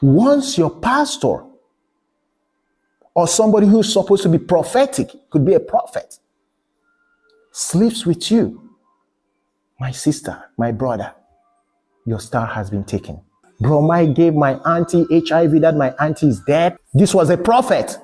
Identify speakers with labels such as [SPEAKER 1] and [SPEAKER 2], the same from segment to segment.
[SPEAKER 1] Once your pastor or somebody who's supposed to be prophetic, could be a prophet, sleeps with you, my sister, my brother, your star has been taken. Bro, I gave my auntie HIV that my auntie is dead. This was a prophet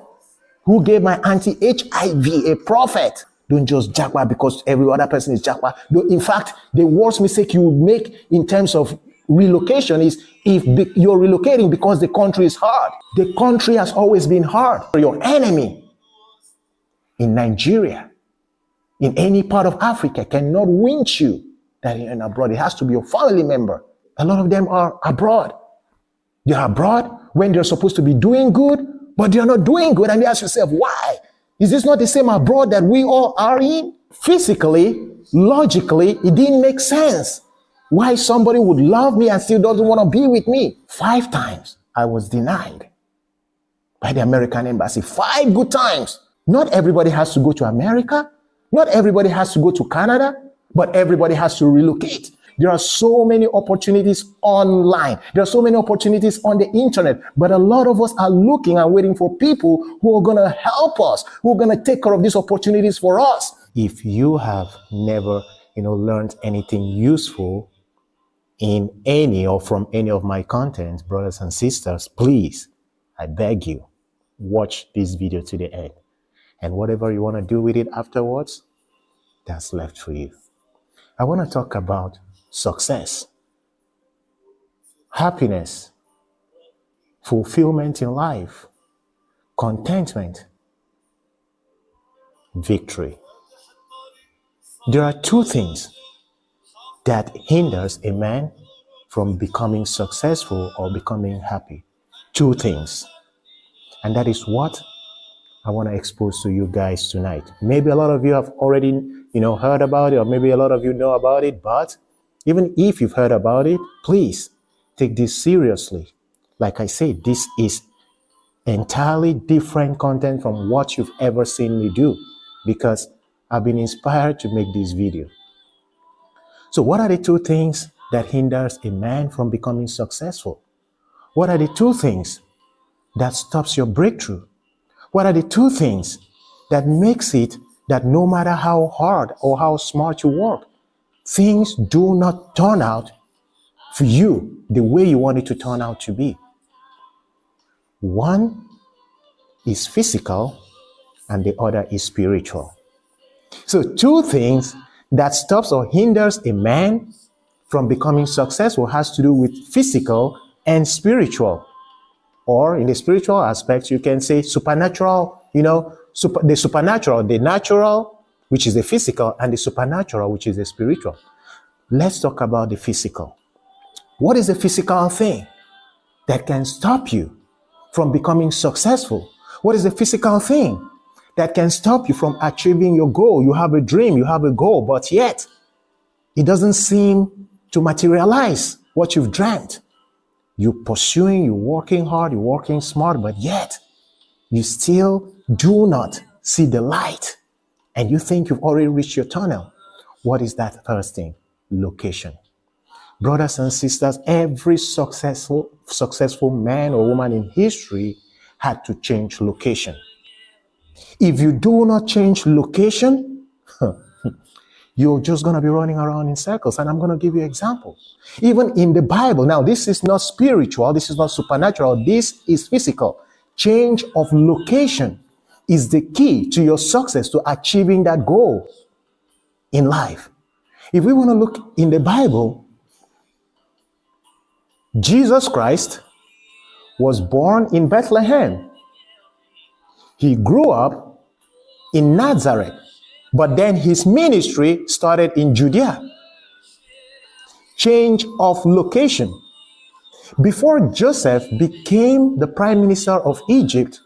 [SPEAKER 1] who gave my auntie HIV, a prophet. Don't just jackpot because every other person is jackpot. In fact, the worst mistake you would make in terms of relocation is if you're relocating because the country is hard. The country has always been hard. Your enemy in Nigeria, in any part of Africa, cannot winch you that you're abroad. It has to be your family member. A lot of them are abroad. They're abroad when they're supposed to be doing good, but they're not doing good. And you ask yourself, why? Is this not the same abroad that we all are in? Physically, logically, it didn't make sense. Why somebody would love me and still doesn't want to be with me? 5 times I was denied by the American embassy. 5 good times. Not everybody has to go to America. Not everybody has to go to Canada, but everybody has to relocate. There are so many opportunities online. There are so many opportunities on the internet, but a lot of us are looking and waiting for people who are going to help us, who are going to take care of these opportunities for us. If you have never, learned anything useful in any or from any of my content, brothers and sisters, please, I beg you, watch this video to the end. And whatever you want to do with it afterwards, that's left for you. I want to talk about success, happiness, fulfillment in life, contentment, victory. There are 2 things that hinders a man from becoming successful or becoming happy. 2 things. And that is what I want to expose to you guys tonight. Maybe a lot of you have already, heard about it, or maybe a lot of you know about it, but even if you've heard about it, please take this seriously. Like I said, this is entirely different content from what you've ever seen me do, because I've been inspired to make this video. So what are the 2 things that hinders a man from becoming successful? What are the 2 things that stops your breakthrough? What are the 2 things that makes it that no matter how hard or how smart you work, things do not turn out for you the way you want it to turn out to be? One is physical and the other is spiritual. So 2 things that stops or hinders a man from becoming successful has to do with physical and spiritual. Or in the spiritual aspect, you can say supernatural, the supernatural, the natural, which is the physical, and the supernatural, which is the spiritual. Let's talk about the physical. What is the physical thing that can stop you from becoming successful? What is the physical thing that can stop you from achieving your goal? You have a dream, you have a goal, but yet it doesn't seem to materialize what you've dreamt. You're pursuing, you're working hard, you're working smart, but yet you still do not see the light and you think you've already reached your tunnel. What is that first thing? Location. Brothers and sisters, every successful man or woman in history had to change location. If you do not change location, you're just going to be running around in circles. And I'm going to give you examples. Even in the Bible, now this is not spiritual, this is not supernatural, this is physical. Change of location is the key to your success, to achieving that goal in life. If we want to look in the Bible, Jesus Christ was born in Bethlehem. He grew up in Nazareth, but then his ministry started in Judea. Change of location. Before Joseph became the prime minister of Egypt,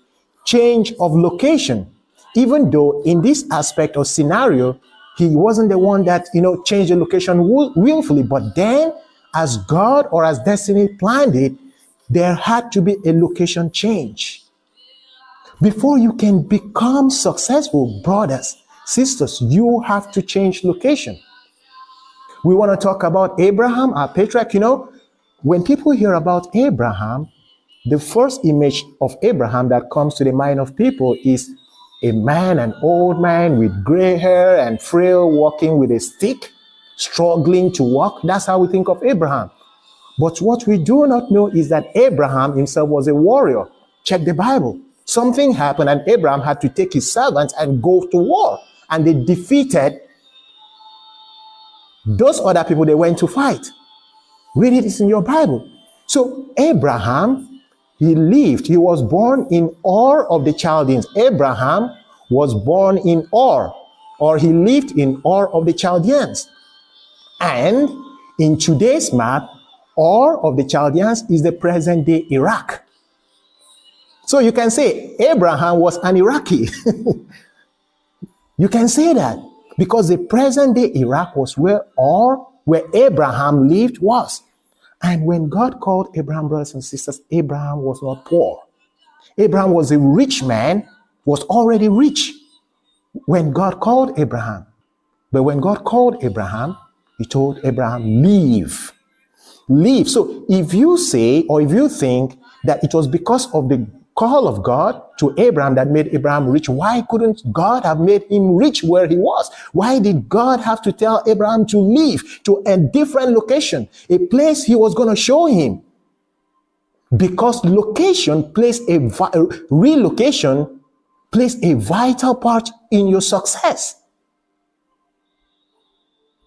[SPEAKER 1] change of location. Even though in this aspect or scenario, he wasn't the one that, changed the location willfully, but then as God or as destiny planned it, there had to be a location change. Before you can become successful, brothers, sisters, you have to change location. We want to talk about Abraham, our patriarch. When people hear about Abraham, the first image of Abraham that comes to the mind of people is a man, an old man with gray hair and frail, walking with a stick, struggling to walk. That's how we think of Abraham. But what we do not know is that Abraham himself was a warrior. Check the Bible. Something happened and Abraham had to take his servants and go to war. And they defeated those other people they went to fight. Read it, it's in your Bible. So Abraham, he lived, he was born in Ur of the Chaldeans. Abraham was born in Ur, or he lived in Ur of the Chaldeans. And in today's map, Ur of the Chaldeans is the present day Iraq. So you can say Abraham was an Iraqi. You can say that because the present day Iraq was where Ur, where Abraham lived, was. And when God called Abraham, brothers and sisters, Abraham was not poor. Abraham was a rich man, was already rich when God called Abraham. But when God called Abraham, he told Abraham, leave. Leave. So if you say, or if you think that it was because of the call of God to Abraham that made Abraham rich, why couldn't God have made him rich where he was? Why did God have to tell Abraham to leave to a different location, a place he was going to show him? Because relocation plays a vital part in your success.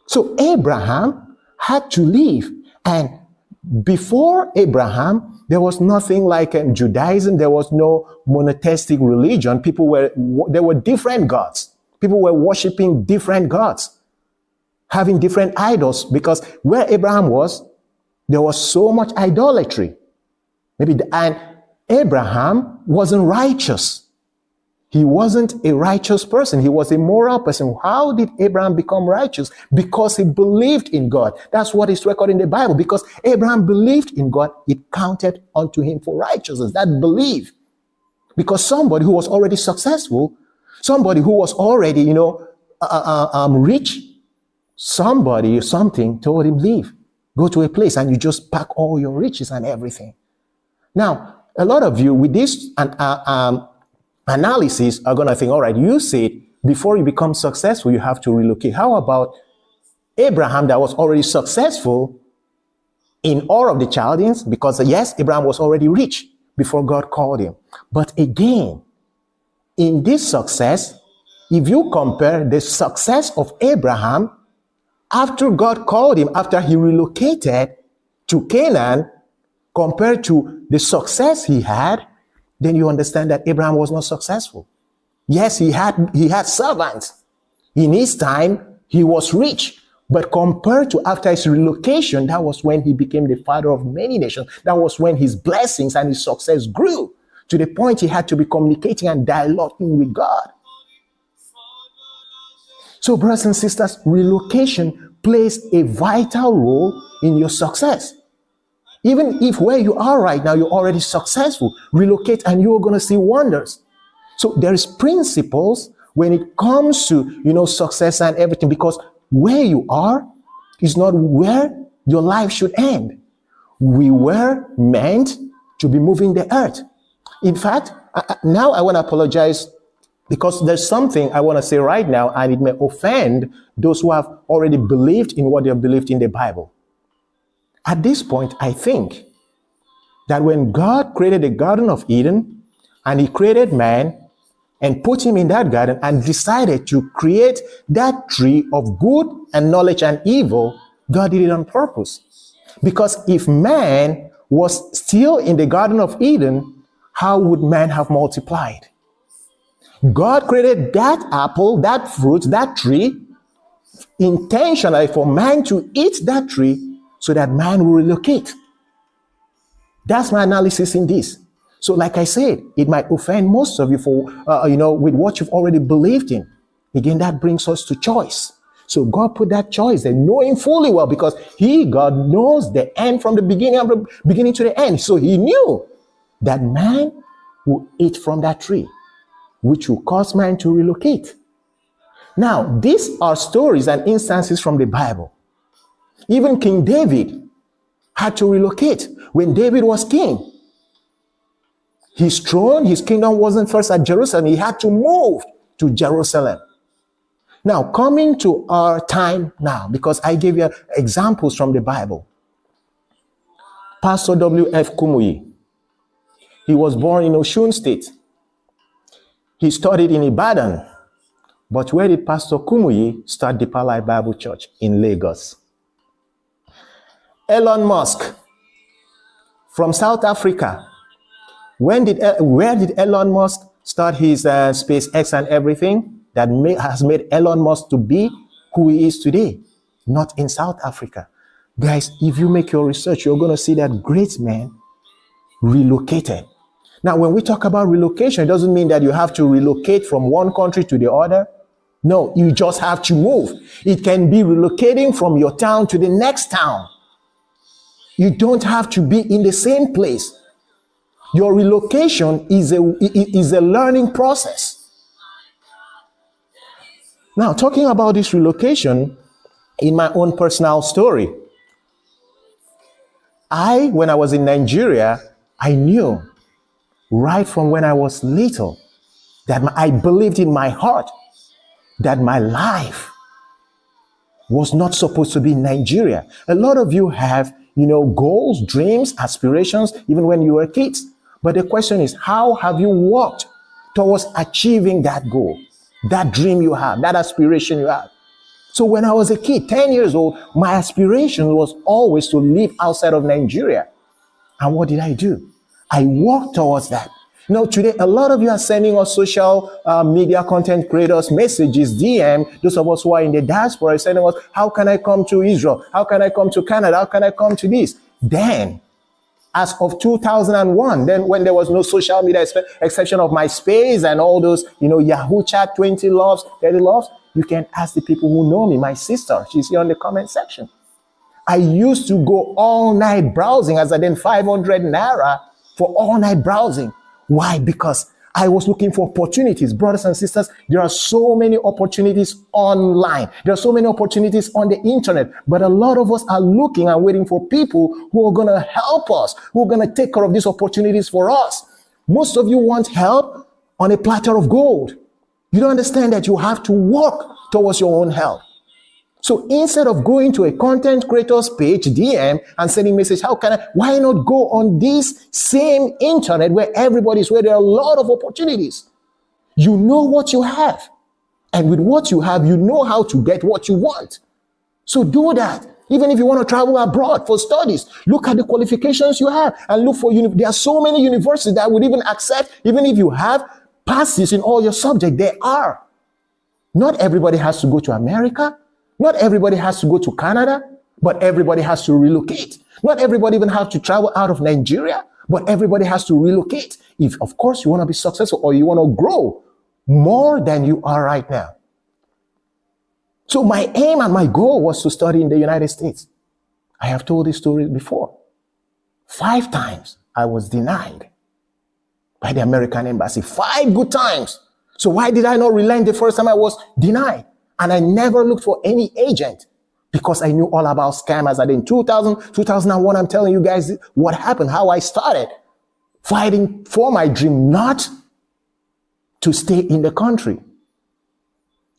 [SPEAKER 1] So Abraham had to leave. And before Abraham, there was nothing like Judaism. There was no monotheistic religion. There were different gods. People were worshiping different gods, having different idols, because where Abraham was, there was so much idolatry. And Abraham wasn't righteous. He wasn't a righteous person. He was a moral person. How did Abraham become righteous? Because he believed in God. That's what is recorded in the Bible. Because Abraham believed in God, it counted unto him for righteousness. That belief. Because somebody who was already successful, somebody who was already, rich, something told him, leave. Go to a place and you just pack all your riches and everything. Now, a lot of you with this analysis are going to think, all right, you said before you become successful, you have to relocate. How about Abraham that was already successful in Ur of the Chaldeans? Because yes, Abraham was already rich before God called him. But again, in this success, if you compare the success of Abraham after God called him, after he relocated to Canaan, compared to the success he had, then you understand that Abraham was not successful. Yes, he had servants. In his time, he was rich. But compared to after his relocation, that was when he became the father of many nations. That was when his blessings and his success grew to the point he had to be communicating and dialoguing with God. So, brothers and sisters, relocation plays a vital role in your success. Even if where you are right now, you're already successful, relocate and you're going to see wonders. So there is principles when it comes to, success and everything, because where you are is not where your life should end. We were meant to be moving the earth. In fact, now I want to apologize because there's something I want to say right now, and it may offend those who have already believed in what they have believed in the Bible. At this point, I think that when God created the Garden of Eden and he created man and put him in that garden and decided to create that tree of good and knowledge and evil, God did it on purpose. Because if man was still in the Garden of Eden, how would man have multiplied? God created that apple, that fruit, that tree, intentionally for man to eat that tree, so that man will relocate. That's my analysis in this. So like I said, it might offend most of you for, with what you've already believed in. Again, that brings us to choice. So God put that choice there, knowing fully well, because God knows the end from the beginning to the end. So he knew that man will eat from that tree, which will cause man to relocate. Now, these are stories and instances from the Bible. Even King David had to relocate when David was king. His throne, his kingdom wasn't first at Jerusalem. He had to move to Jerusalem. Now, coming to our time now, because I gave you examples from the Bible. Pastor W.F. Kumuyi, he was born in Osun State. He studied in Ibadan. But where did Pastor Kumuyi start Deeper Life Bible Church? In Lagos. Elon Musk, from South Africa. Where did Elon Musk start his SpaceX and everything that has made Elon Musk to be who he is today? Not in South Africa. Guys, if you make your research, you're going to see that great men relocated. Now, when we talk about relocation, it doesn't mean that you have to relocate from one country to the other. No, you just have to move. It can be relocating from your town to the next town. You don't have to be in the same place. Your relocation is a learning process. Now, talking about this relocation, in my own personal story, when I was in Nigeria, I knew right from when I was little that I believed in my heart that my life was not supposed to be in Nigeria. A lot of you have, goals, dreams, aspirations, even when you were kids. But the question is, how have you walked towards achieving that goal, that dream you have, that aspiration you have? So when I was a kid, 10 years old, my aspiration was always to live outside of Nigeria. And what did I do? I walked towards that. Today, a lot of you are sending us social media content creators messages, DM. Those of us who are in the diaspora are sending us, how can I come to Israel? How can I come to Canada? How can I come to this? Then, as of 2001, then when there was no social media, exception of MySpace and all those, Yahoo chat, 20 loves, 30 loves, you can ask the people who know me. My sister, she's here on the comment section. I used to go all night browsing, as I did 500 naira for all night browsing. Why? Because I was looking for opportunities. Brothers and sisters, there are so many opportunities online. There are so many opportunities on the internet. But a lot of us are looking and waiting for people who are going to help us, who are going to take care of these opportunities for us. Most of you want help on a platter of gold. You don't understand that you have to work towards your own help. So instead of going to a content creator's page, DM, and sending message, why not go on this same internet where there are a lot of opportunities? You know what you have. And with what you have, you know how to get what you want. So do that. Even if you want to travel abroad for studies, look at the qualifications you have and look for, there are so many universities that would even accept, even if you have passes in all your subjects, there are. Not everybody has to go to America. Not everybody has to go to Canada, but everybody has to relocate. Not everybody even has to travel out of Nigeria, but everybody has to relocate. If, of course, you want to be successful or you want to grow more than you are right now. So my aim and my goal was to study in the United States. I have told this story before. 5 times I was denied by the American embassy. 5 good times. So why did I not relent the first time I was denied? And I never looked for any agent because I knew all about scammers. And in 2001, I'm telling you guys what happened, how I started fighting for my dream, not to stay in the country.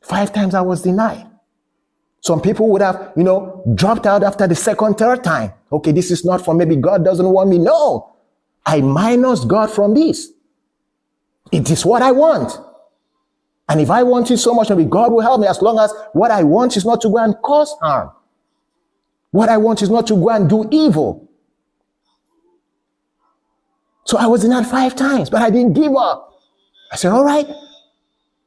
[SPEAKER 1] 5 times I was denied. Some people would have, dropped out after the second, third time. Okay, this is not for maybe God doesn't want me. No, I minus God from this. It is what I want. And if I want it so much, maybe God will help me, as long as what I want is not to go and cause harm. What I want is not to go and do evil. So I was denied 5 times, but I didn't give up. I said, all right,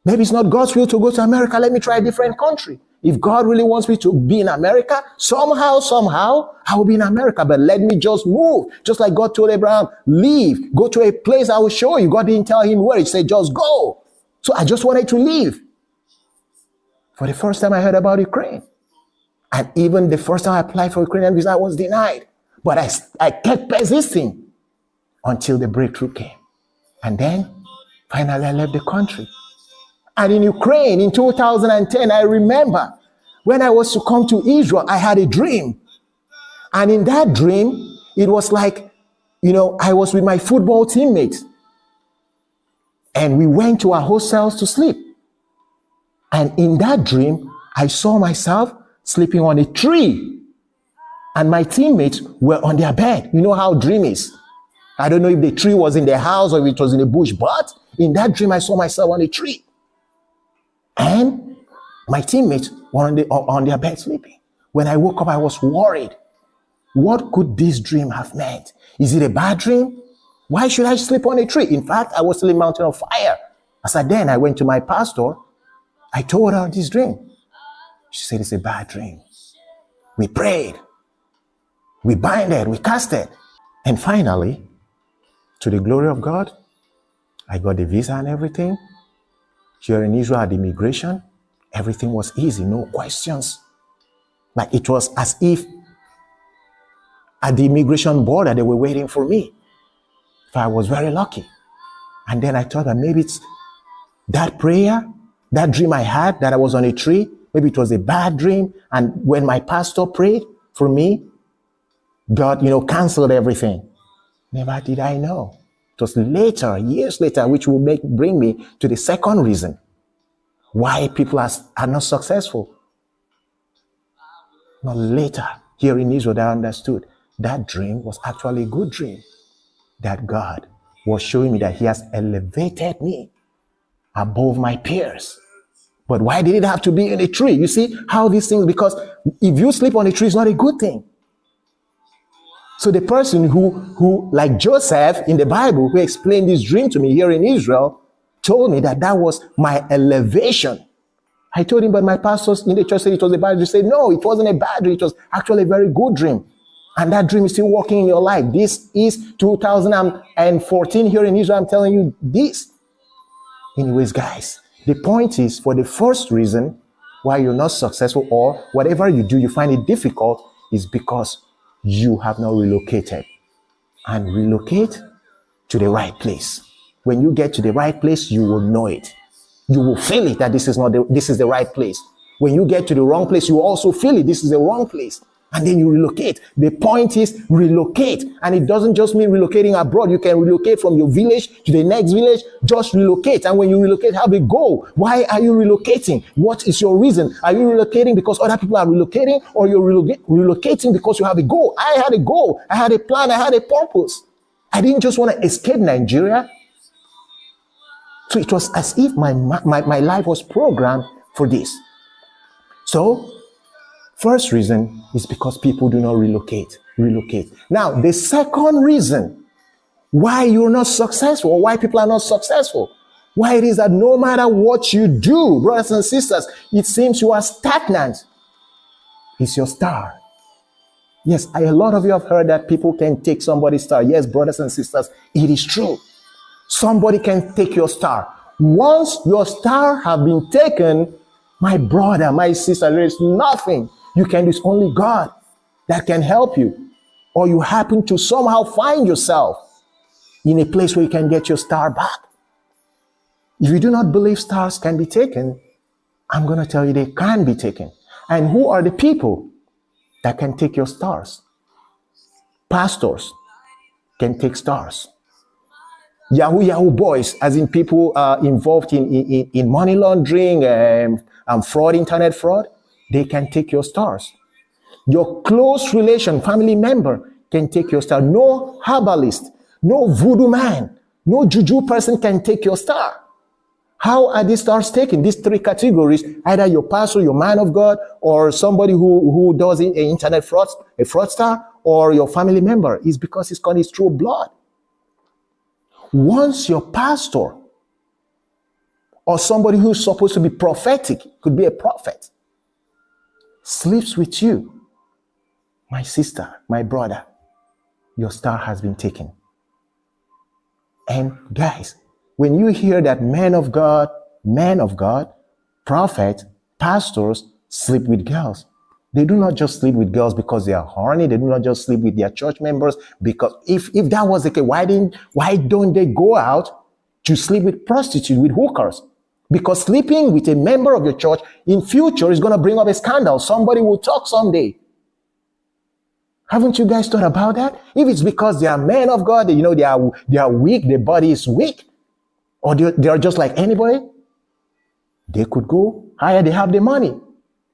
[SPEAKER 1] maybe it's not God's will to go to America. Let me try a different country. If God really wants me to be in America, somehow, I will be in America. But let me just move. Just like God told Abraham, leave, go to a place I will show you. God didn't tell him where. He said, just go. So I just wanted to leave. For the first time I heard about Ukraine. And even the first time I applied for Ukrainian visa, I was denied. But I kept persisting until the breakthrough came. And then, finally, I left the country. And in Ukraine, in 2010, I remember when I was to come to Israel, I had a dream. And in that dream, it was like, I was with my football teammates. And we went to our hostels to sleep. And in that dream, I saw myself sleeping on a tree. And my teammates were on their bed. You know how dream is. I don't know if the tree was in the house or if it was in the bush, but in that dream, I saw myself on a tree. And my teammates were on their bed sleeping. When I woke up, I was worried. What could this dream have meant? Is it a bad dream? Why should I sleep on a tree? In fact, I was still in mountain of fire. As I went to my pastor. I told her this dream. She said, it's a bad dream. We prayed. We binded. We casted. And finally, to the glory of God, I got the visa and everything. Here in Israel, at the immigration, everything was easy. No questions. Like it was as if at the immigration border, they were waiting for me. So I was very lucky. And then I thought that maybe it's that prayer, that dream I had that I was on a tree, maybe it was a bad dream. And when my pastor prayed for me, God, canceled everything. Never did I know. It was later, years later, which will bring me to the second reason why people are not successful. Not later, here in Israel, I understood that dream was actually a good dream. That God was showing me that He has elevated me above my peers. But why did it have to be in a tree? You see how these things, because if you sleep on a tree, it's not a good thing. So the person who like Joseph in the Bible, who explained this dream to me here in Israel, told me that was my elevation. I told him, but my pastors in the church said it was a bad dream. He said, no, it wasn't a bad dream. It was actually a very good dream. And that dream is still working in your life. This is 2014 here in Israel. I'm telling you this. Anyways, guys, the point is, for the first reason why you're not successful, or whatever you do, you find it difficult, is because you have not relocated. And relocate to the right place. When you get to the right place, you will know it. You will feel it that this is the right place. When you get to the wrong place, you will also feel it. This is the wrong place. And then you relocate. The point is relocate. And it doesn't just mean relocating abroad. You can relocate from your village to the next village. Just relocate. And when you relocate, have a goal. Why are you relocating? What is your reason? Are you relocating because other people are relocating, or you're relocating because you have a goal? I had a goal. I had a plan. I had a purpose. I didn't just want to escape Nigeria. So it was as if my life was programmed for this. So, first reason is because people do not relocate. Now, the second reason why you're not successful, or why people are not successful, why it is that no matter what you do, brothers and sisters, it seems you are stagnant, is your star. Yes, a lot of you have heard that people can take somebody's star. Yes, brothers and sisters, it is true. Somebody can take your star. Once your star have been taken, my brother, my sister, there is nothing you can do. It's only God that can help you. Or you happen to somehow find yourself in a place where you can get your star back. If you do not believe stars can be taken, I'm going to tell you they can be taken. And who are the people that can take your stars? Pastors can take stars. Yahoo boys, as in people involved in money laundering and fraud, internet fraud, they can take your stars. Your close relation, family member can take your star. No herbalist, no voodoo man, no juju person can take your star. How are these stars taken? These three categories: either your pastor, your man of God, or somebody who does an internet fraud, a fraudster, or your family member, is because it's called his true blood. Once your pastor or somebody who's supposed to be prophetic, could be a prophet, sleeps with you, my sister, my brother, your star has been taken. And guys, when you hear that men of God, prophet, pastors sleep with girls, they do not just sleep with girls because they are horny. They do not just sleep with their church members, because if that was the case, why don't they go out to sleep with prostitutes, with hookers? Because sleeping with a member of your church in future is going to bring up a scandal. Somebody will talk someday. Haven't you guys thought about that? If it's because they are men of God, they are weak, their body is weak, Or they are just like anybody. They could go higher. They have the money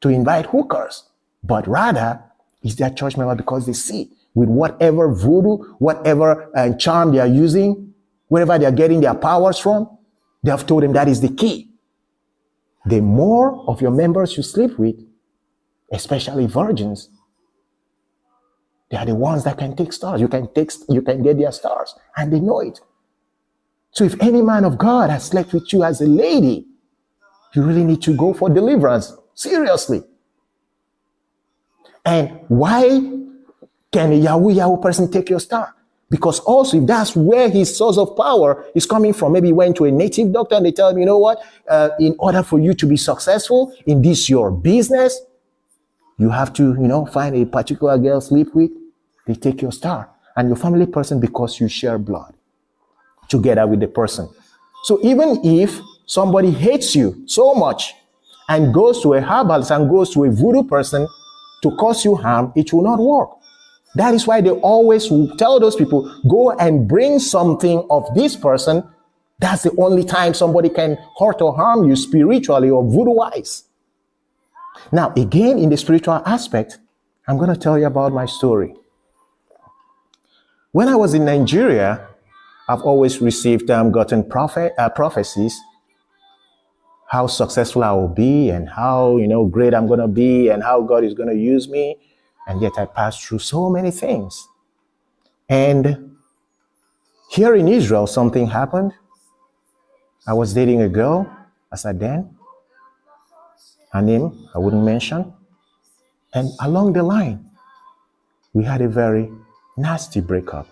[SPEAKER 1] to invite hookers. But rather, it's their church member because they see with whatever voodoo, whatever charm they are using, wherever they are getting their powers from, they have told them that is the key. The more of your members you sleep with, especially virgins, they are the ones that can take stars. You can get their stars, and they know it. So if any man of God has slept with you as a lady, you really need to go for deliverance. Seriously. And why can a Yahoo person take your star? Because also, if that's where his source of power is coming from, maybe he went to a native doctor and they tell him, you know what, in order for you to be successful in this your business, you have to, find a particular girl sleep with. They take your star and your family person because you share blood together with the person. So even if somebody hates you so much and goes to a herbalist and goes to a voodoo person to cause you harm, it will not work. That is why they always tell those people, go and bring something of this person. That's the only time somebody can hurt or harm you spiritually or voodoo-wise. Now, again, in the spiritual aspect, I'm going to tell you about my story. When I was in Nigeria, I've always received, gotten prophecies, how successful I will be and how, great I'm going to be and how God is going to use me. And yet I passed through so many things. And here in Israel, something happened. I was dating a girl, as I then. Her name, I wouldn't mention. And along the line, we had a very nasty breakup.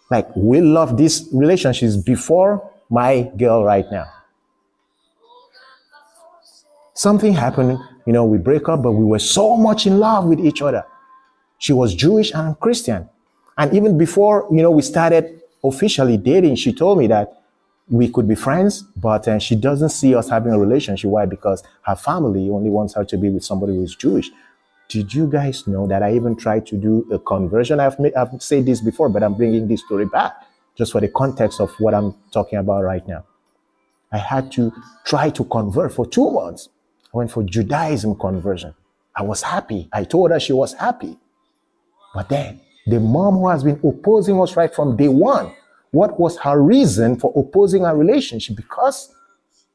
[SPEAKER 1] Like, we loved these relationships before my girl right now. Something happened, we break up, but we were so much in love with each other. She was Jewish and I'm Christian. And even before, we started officially dating, she told me that we could be friends, but she doesn't see us having a relationship. Why? Because her family only wants her to be with somebody who is Jewish. Did you guys know that I even tried to do a conversion? I've said this before, but I'm bringing this story back just for the context of what I'm talking about right now. I had to try to convert for 2 months. I went for Judaism conversion. I was happy. I told her she was happy. But then, the mom who has been opposing us right from day one, what was her reason for opposing our relationship? Because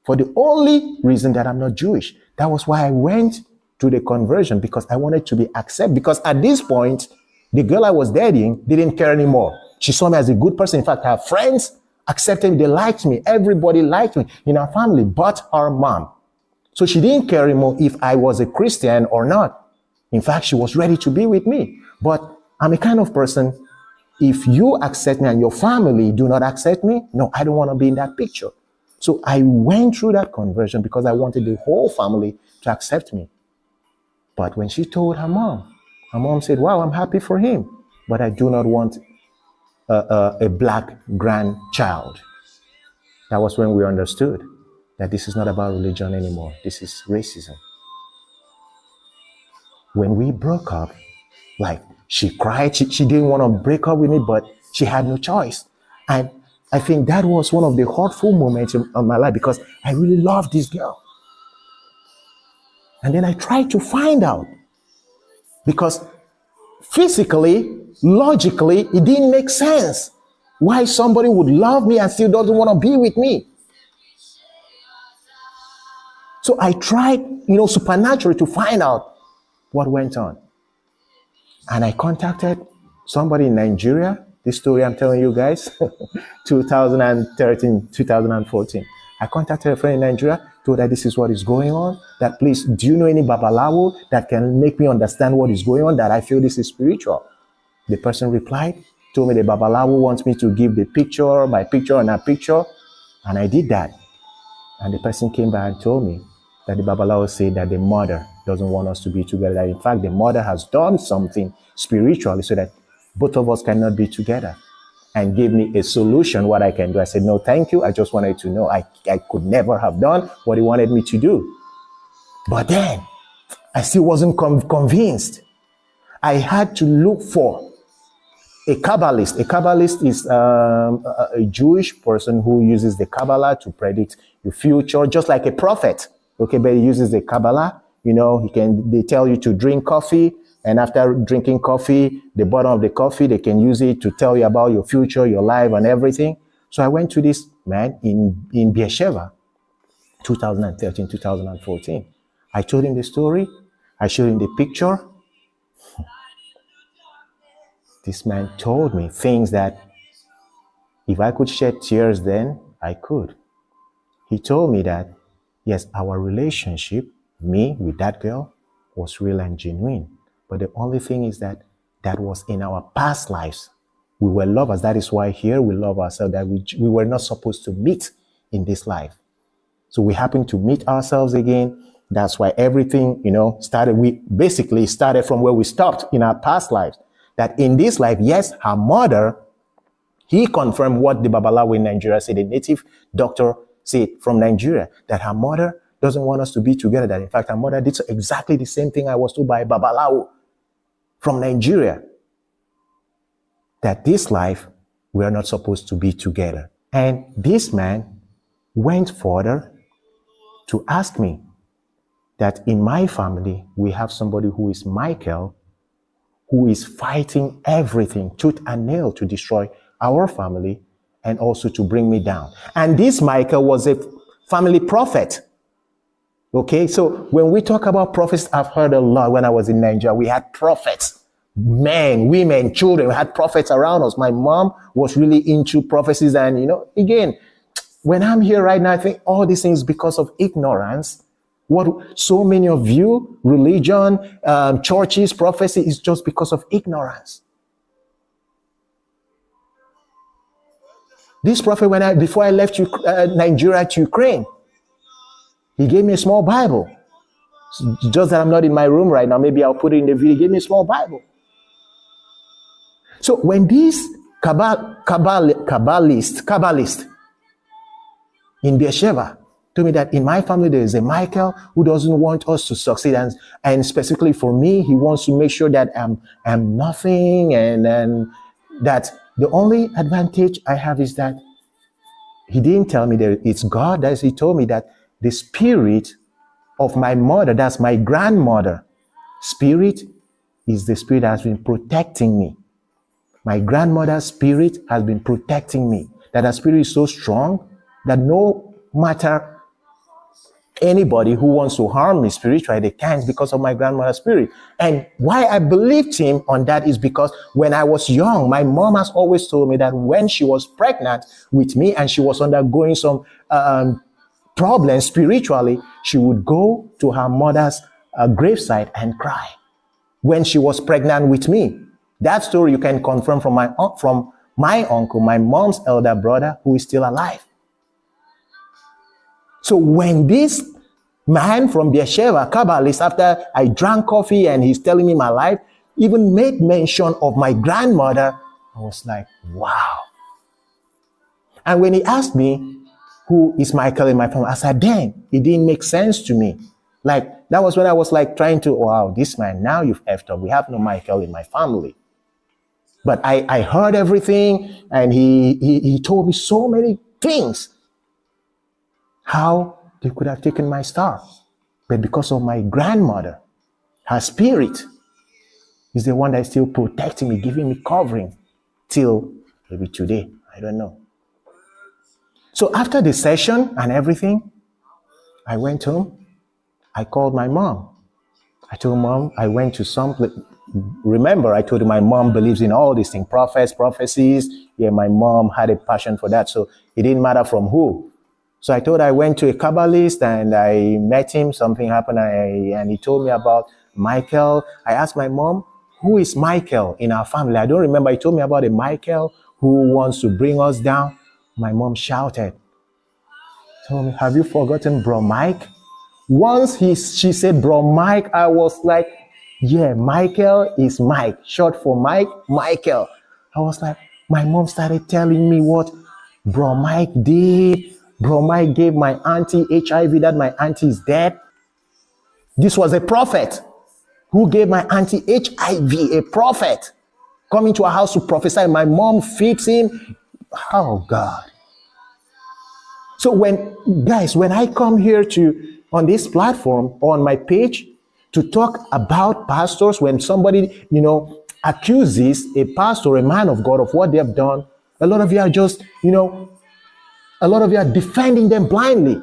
[SPEAKER 1] for the only reason that I'm not Jewish. That was why I went to the conversion, because I wanted to be accepted. Because at this point, the girl I was dating didn't care anymore. She saw me as a good person. In fact, her friends accepted me. They liked me. Everybody liked me in our family, but her mom. So she didn't care anymore if I was a Christian or not. In fact, she was ready to be with me. But I'm a kind of person, if you accept me and your family do not accept me, no, I don't want to be in that picture. So I went through that conversion because I wanted the whole family to accept me. But when she told her mom said, wow, I'm happy for him, but I do not want a black grandchild. That was when we understood that this is not about religion anymore. This is racism. When we broke up, like, she cried. She didn't want to break up with me, but she had no choice. And I think that was one of the hurtful moments in my life because I really loved this girl. And then I tried to find out, because physically, logically, it didn't make sense why somebody would love me and still doesn't want to be with me. So I tried, supernaturally to find out what went on. And I contacted somebody in Nigeria. This story I'm telling you guys, 2013, 2014. I contacted a friend in Nigeria, told her this is what is going on, that please, do you know any Babalawo that can make me understand what is going on, that I feel this is spiritual? The person replied, told me the Babalawo wants me to give the picture, my picture and her picture, and I did that. And the person came back and told me that the Babalawo said that the mother doesn't want us to be together, that in fact the mother has done something spiritually so that both of us cannot be together, and gave me a solution what I can do. I said, no, thank you. I just wanted to know. I could never have done what he wanted me to do. But then, I still wasn't convinced. I had to look for A Kabbalist. A Kabbalist is a Jewish person who uses the Kabbalah to predict the future, just like a prophet. Okay, but he uses the Kabbalah. You know, they tell you to drink coffee, and after drinking coffee, the bottom of the coffee, they can use it to tell you about your future, your life, and everything. So I went to this man in Beersheba, 2013, 2014. I told him the story. I showed him the picture. This man told me things that if I could shed tears then, I could. He told me that, yes, our relationship, me with that girl, was real and genuine. But the only thing is that was in our past lives. We were lovers. That is why here we love ourselves, that we were not supposed to meet in this life. So we happened to meet ourselves again. That's why everything, started. We basically started from where we stopped in our past lives. That in this life, yes, her mother, he confirmed what the Babalawo in Nigeria said, the native doctor said from Nigeria, that her mother doesn't want us to be together. That in fact, her mother did exactly the same thing I was told by Babalawo from Nigeria. That this life, we are not supposed to be together. And this man went further to ask me that in my family, we have somebody who is Michael, who is fighting everything, tooth and nail, to destroy our family and also to bring me down. And this Michael was a family prophet. Okay, so when we talk about prophets, I've heard a lot. When I was in Nigeria, we had prophets, men, women, children. We had prophets around us. My mom was really into prophecies. And, again, when I'm here right now, I think all these things because of ignorance. What so many of you, religion, churches, prophecy, is just because of ignorance. This prophet, before I left Nigeria to Ukraine, he gave me a small Bible. Just that I'm not in my room right now. Maybe I'll put it in the video. He gave me a small Bible. So when this Kabbalist in Beersheba told me that in my family there is a Michael who doesn't want us to succeed, and specifically for me, he wants to make sure that I'm nothing, and that the only advantage I have is that he didn't tell me that it's God. He told me that the spirit of my mother, that's my grandmother, spirit is the spirit that has been protecting me. My grandmother's spirit has been protecting me. That her spirit is so strong that no matter anybody who wants to harm me spiritually, they can't, because of my grandmother's spirit. And why I believed him on that is because when I was young, my mom has always told me that when she was pregnant with me and she was undergoing some problems spiritually, she would go to her mother's graveside and cry when she was pregnant with me. That story you can confirm from my uncle, my mom's elder brother, who is still alive. So when this man from Beersheba, Kabbalist, after I drank coffee and he's telling me my life, even made mention of my grandmother, I was like, wow. And when he asked me, who is Michael in my family, I said, damn, it didn't make sense to me. Like, that was when I was like trying to, wow, this man, now you've effed up. We have no Michael in my family. But I heard everything, and he told me so many things. How they could have taken my star. But because of my grandmother, her spirit is the one that is still protecting me, giving me covering till maybe today. I don't know. So after the session and everything, I went home. I called my mom. I told Mom I went to some place. Remember, I told you my mom believes in all these things, prophets, prophecies. Yeah, my mom had a passion for that. So it didn't matter from who. So I told her I went to a Kabbalist and I met him. Something happened and he told me about Michael. I asked my mom, who is Michael in our family? I don't remember. He told me about a Michael who wants to bring us down. My mom shouted, told me, have you forgotten Bro Mike? Once she said Bro Mike, I was like, yeah, Michael is Mike. Short for Mike, Michael. I was like, my mom started telling me what Bro Mike did. Bro Mike gave my auntie HIV, that my auntie is dead. This was a prophet who gave my auntie HIV, a prophet. coming to our house to prophesy. My mom feeds him. Oh God. So when I come here on this platform or on my page to talk about pastors, when somebody, accuses a pastor, a man of God, of what they have done, a lot of you are just, a lot of you are defending them blindly.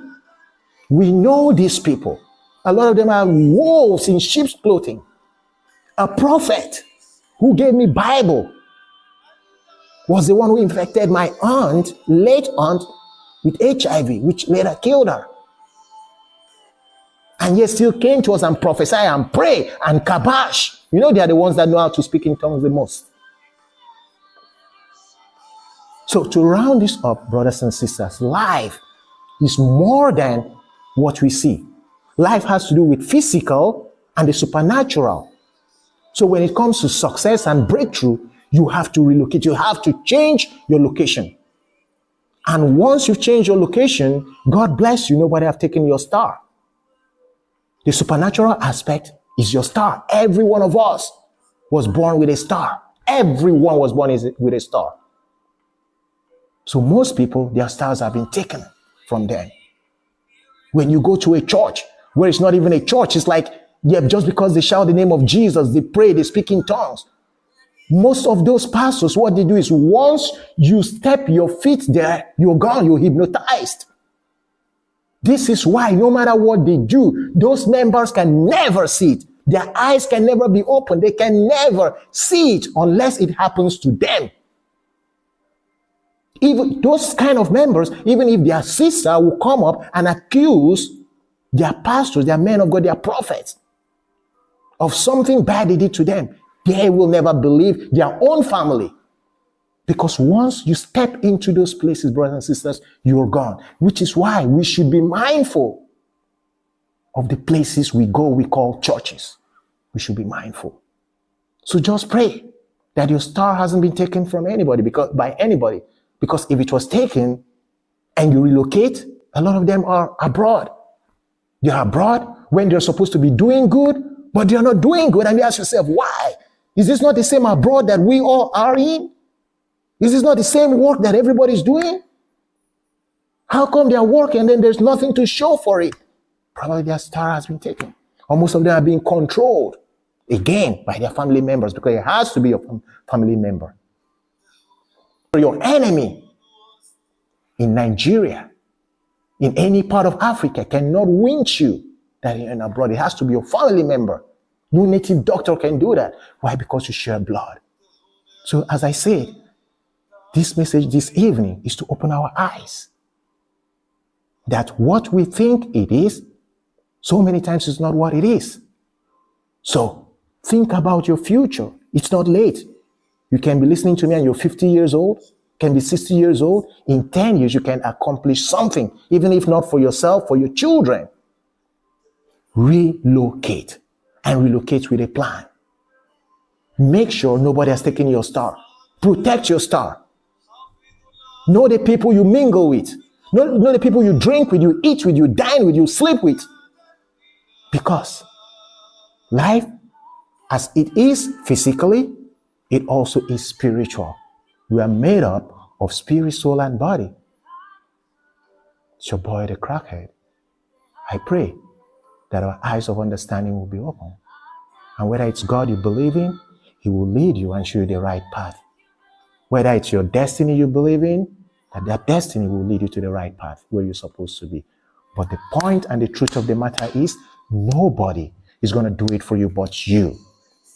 [SPEAKER 1] We know these people. A lot of them are wolves in sheep's clothing. A prophet who gave me Bible was the one who infected my late aunt, with HIV, which later killed her. And yet still came to us and prophesy and pray and kabash. They are the ones that know how to speak in tongues the most. So to round this up, brothers and sisters, life is more than what we see. Life has to do with physical and the supernatural. So when it comes to success and breakthrough, you have to relocate. You have to change your location. And once you've changed your location, God bless you. Nobody have taken your star. The supernatural aspect is your star. Every one of us was born with a star. Everyone was born with a star. So most people, their stars have been taken from them. When you go to a church, where it's not even a church, it's like, just because they shout the name of Jesus, they pray, they speak in tongues. Most of those pastors, what they do is once you step your feet there, you're gone, you're hypnotized. This is why no matter what they do, those members can never see it. Their eyes can never be opened. They can never see it unless it happens to them. Even those kind of members, even if their sister will come up and accuse their pastors, their men of God, their prophets of something bad they did to them, they will never believe their own family. Because once you step into those places, brothers and sisters, you're gone. Which is why we should be mindful of the places we go, we call churches. We should be mindful. So just pray that your star hasn't been taken from anybody, by anybody. Because if it was taken and you relocate, a lot of them are abroad. They're abroad when they're supposed to be doing good, but they're not doing good. And you ask yourself, why? Is this not the same abroad that we all are in? Is this not the same work that everybody's doing? How come they're working and then there's nothing to show for it? Probably their star has been taken. Or most of them are being controlled, again, by their family members, because it has to be a family member. Your enemy in Nigeria, in any part of Africa, cannot winch you that you're abroad. It has to be your family member. No native doctor can do that. Why? Because you share blood. So as I said, this message this evening is to open our eyes that what we think it is, so many times is not what it is. So think about your future. It's not late. You can be listening to me and you're 50 years old, can be 60 years old. In 10 years, you can accomplish something, even if not for yourself, for your children. Relocate, and relocate with a plan. Make sure nobody has taken your star. Protect your star. Know the people you mingle with. Know the people you drink with, you eat with, you dine with, you sleep with. Because life, as it is physically, it also is spiritual. We are made up of spirit, soul, and body. It's your boy, the crackhead. I pray that our eyes of understanding will be open. And whether it's God you believe in, He will lead you and show you the right path. Whether it's your destiny you believe in, that destiny will lead you to the right path where you're supposed to be. But the point and the truth of the matter is, nobody is going to do it for you but you.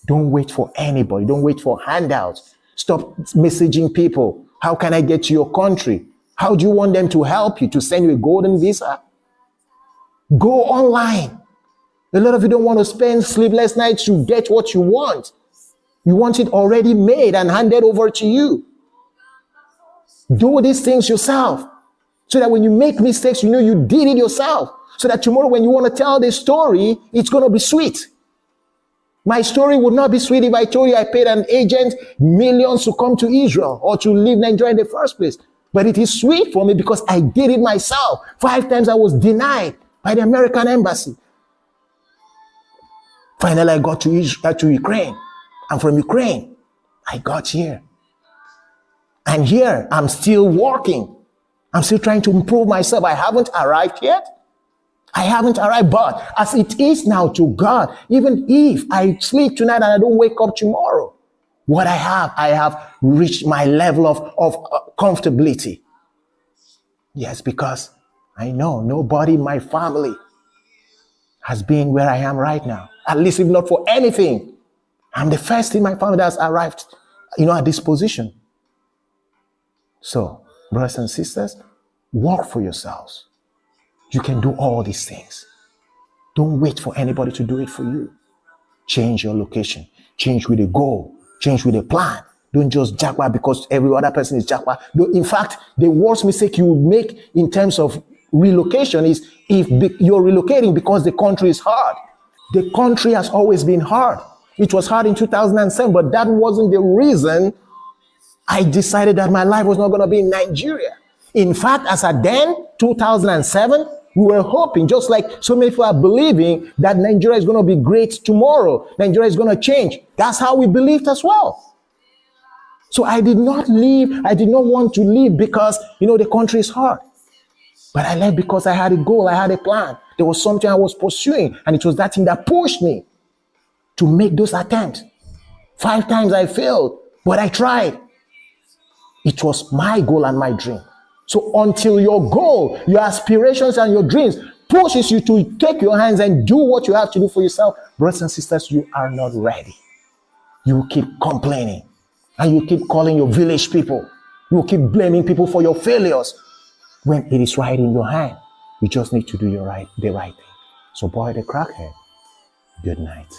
[SPEAKER 1] Don't wait for anybody. Don't wait for handouts. Stop messaging people. How can I get to your country? How do you want them to help you, to send you a golden visa? Go online. A lot of you don't want to spend sleepless nights to get what you want. You want it already made and handed over to you. Do these things yourself, so that when you make mistakes, you know you did it yourself. So that tomorrow when you want to tell this story, it's going to be sweet. My story would not be sweet if I told you I paid an agent millions to come to Israel or to leave Nigeria in the first place. But it is sweet for me because I did it myself. 5 times I was denied by the American embassy. Finally, I got to Ukraine. I'm from Ukraine. I got here. And here, I'm still working. I'm still trying to improve myself. I haven't arrived yet. I haven't arrived, but as it is now to God, even if I sleep tonight and I don't wake up tomorrow, what I have reached my level of comfortability. Yes, because I know nobody in my family has been where I am right now. At least if not for anything, I'm the first in my family that's arrived, at this position. So, brothers and sisters, work for yourselves. You can do all these things. Don't wait for anybody to do it for you. Change your location. Change with a goal. Change with a plan. Don't just jackpot because every other person is jackpot. In fact, the worst mistake you would make in terms of relocation is if you're relocating because the country is hard. The country has always been hard. It was hard in 2007, but that wasn't the reason I decided that my life was not going to be in Nigeria. In fact, as at then, 2007, we were hoping, just like so many people are believing, that Nigeria is going to be great tomorrow. Nigeria is going to change. That's how we believed as well. So I did not leave. I did not want to leave because, the country is hard. But I left because I had a goal. I had a plan. There was something I was pursuing. And it was that thing that pushed me to make those attempts. 5 times I failed, but I tried. It was my goal and my dream. So until your goal, your aspirations and your dreams pushes you to take your hands and do what you have to do for yourself, brothers and sisters, you are not ready. You keep complaining and you keep calling your village people. You keep blaming people for your failures when it is right in your hand. You just need to do the right thing. So boy, the crackhead, good night.